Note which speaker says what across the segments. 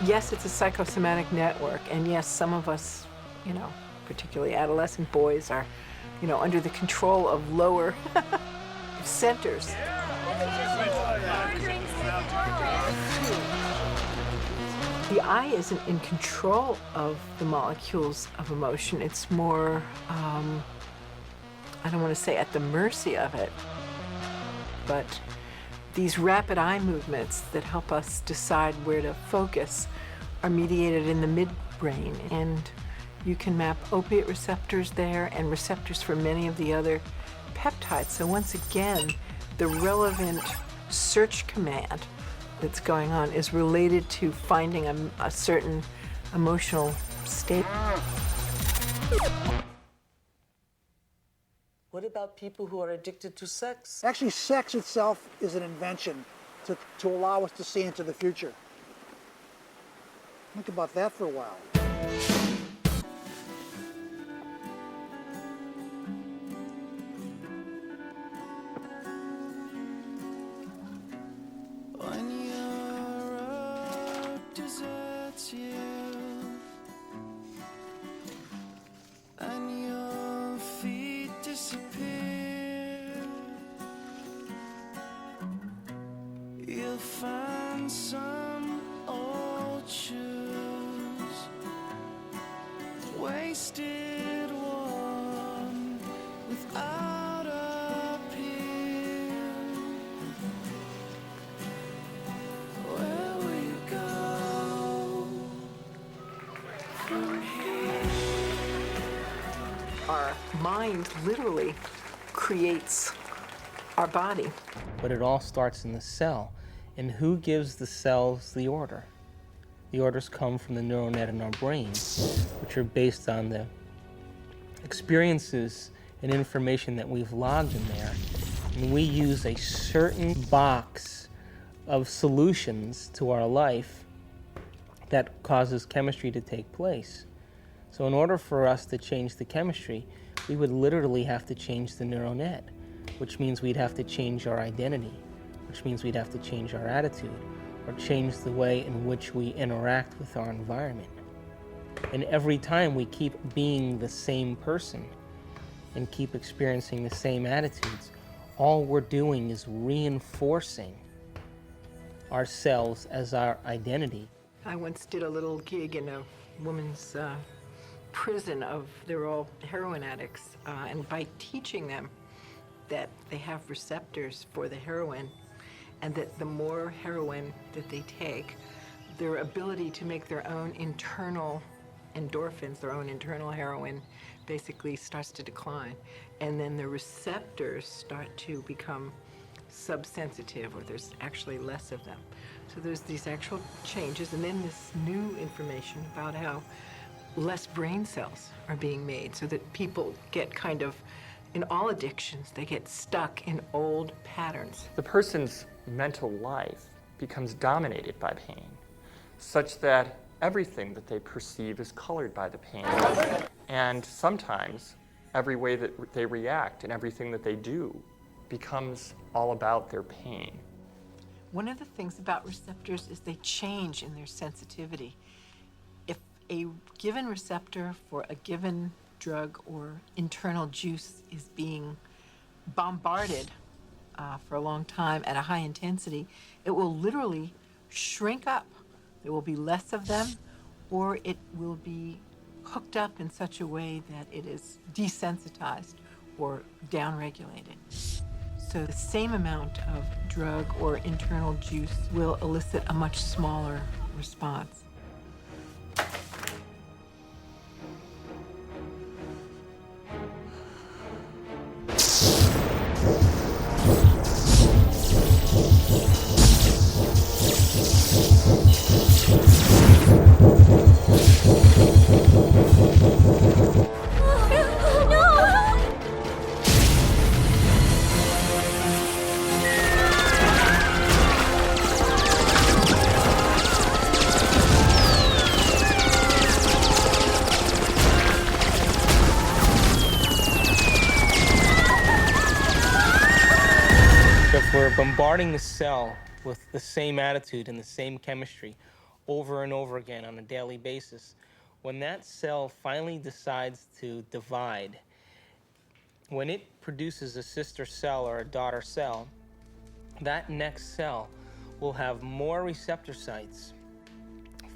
Speaker 1: Yes, it's a psychosomatic network, and yes, some of us, you know, particularly adolescent boys are, you know, under the control of lower centers. The eye isn't in control of the molecules of emotion. It's more, I don't want to say at the mercy of it, but these rapid eye movements that help us decide where to focus are mediated in the midbrain, and you can map opiate receptors there and receptors for many of the other peptides. So once again, the relevant search command that's going on is related to finding a certain emotional state.
Speaker 2: What about people who are addicted to sex?
Speaker 3: Actually, sex itself is an invention to allow us to see into the future. Think about that for a while.
Speaker 4: When your road deserts you and your feet disappear, you'll find some old shoes, wasted one without a peer. Where will you go from here?
Speaker 1: Our mind literally creates our body.
Speaker 5: But it all starts in the cell. And who gives the cells the order? The orders come from the neural net in our brain, which are based on the experiences and information that we've logged in there. And we use a certain box of solutions to our life that causes chemistry to take place. So in order for us to change the chemistry, we would literally have to change the neural net, which means we'd have to change our identity, which means we'd have to change our attitude, or change the way in which we interact with our environment. And every time we keep being the same person and keep experiencing the same attitudes, all we're doing is reinforcing ourselves as our identity.
Speaker 1: I once did a little gig in a woman's prison they're all heroin addicts, and by teaching them that they have receptors for the heroin, and that the more heroin that they take, their ability to make their own internal endorphins, their own internal heroin, basically starts to decline. And then the receptors start to become subsensitive, or there's actually less of them. So there's these actual changes, and then this new information about how less brain cells are being made, so that people get kind of, in all addictions, they get stuck in old patterns.
Speaker 6: The person's mental life becomes dominated by pain, such that everything that they perceive is colored by the pain. And sometimes every way that they react and everything that they do becomes all about their pain.
Speaker 1: One of the things about receptors is they change in their sensitivity. If a given receptor for a given drug or internal juice is being bombarded for a long time at a high intensity, it will literally shrink up. There will be less of them, or it will be hooked up in such a way that it is desensitized or downregulated. So the same amount of drug or internal juice will elicit a much smaller response.
Speaker 5: If we're bombarding the cell with the same attitude and the same chemistry, over and over again on a daily basis, when that cell finally decides to divide, when it produces a sister cell or a daughter cell, that next cell will have more receptor sites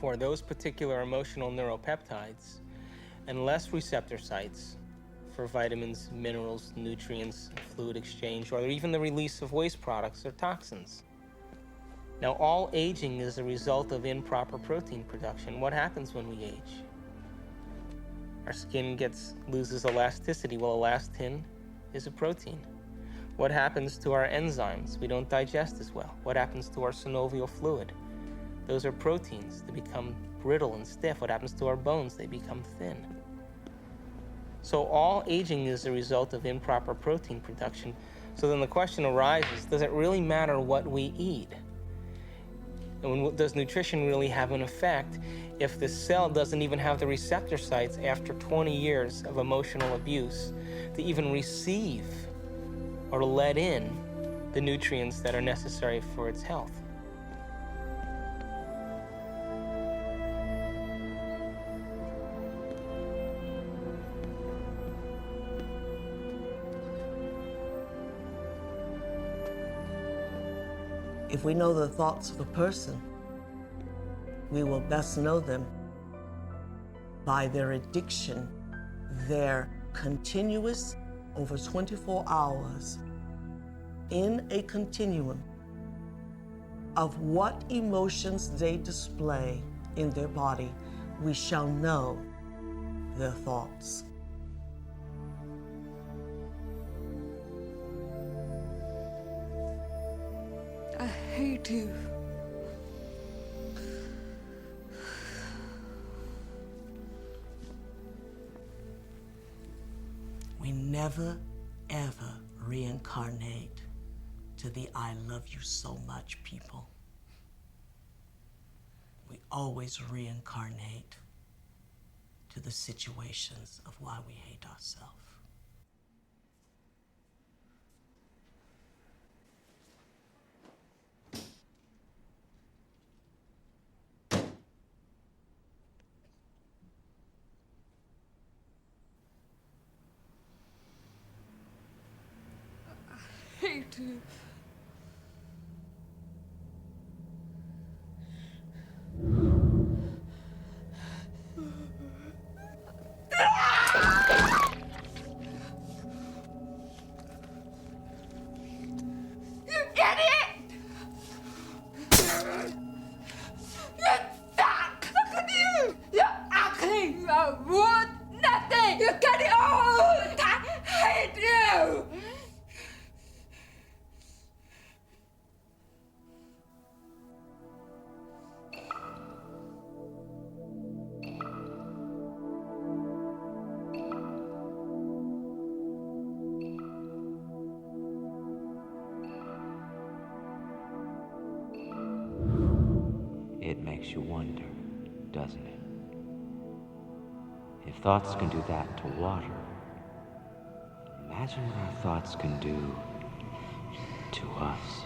Speaker 5: for those particular emotional neuropeptides and less receptor sites for vitamins, minerals, nutrients, fluid exchange, or even the release of waste products or toxins. Now, all aging is a result of improper protein production. What happens when we age? Our skin loses elasticity. Well, elastin is a protein. What happens to our enzymes? We don't digest as well. What happens to our synovial fluid? Those are proteins. They become brittle and stiff. What happens to our bones? They become thin. So all aging is a result of improper protein production. So then the question arises, does it really matter what we eat? And does nutrition really have an effect if the cell doesn't even have the receptor sites after 20 years of emotional abuse to even receive or let in the nutrients that are necessary for its health?
Speaker 2: If we know the thoughts of a person, we will best know them by their addiction, their continuous, over 24 hours, in a continuum of what emotions they display in their body. We shall know their thoughts.
Speaker 4: I hate you.
Speaker 2: We never, ever reincarnate to the I love you so much people. We always reincarnate to the situations of why we hate ourselves.
Speaker 4: Hate you. You idiot! You suck! Look at you! You're ugly! You're worth nothing! You get it all! I hate you!
Speaker 7: It makes you wonder, doesn't it? If thoughts can do that to water, imagine what our thoughts can do to us.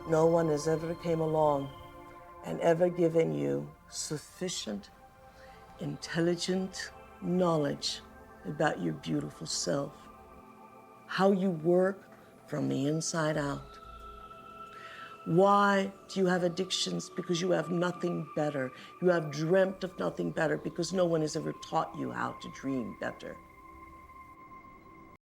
Speaker 2: No one has ever came along and ever given you sufficient, intelligent knowledge about your beautiful self, how you work from the inside out. Why do you have addictions? Because you have nothing better. You have dreamt of nothing better because no one has ever taught you how to dream better.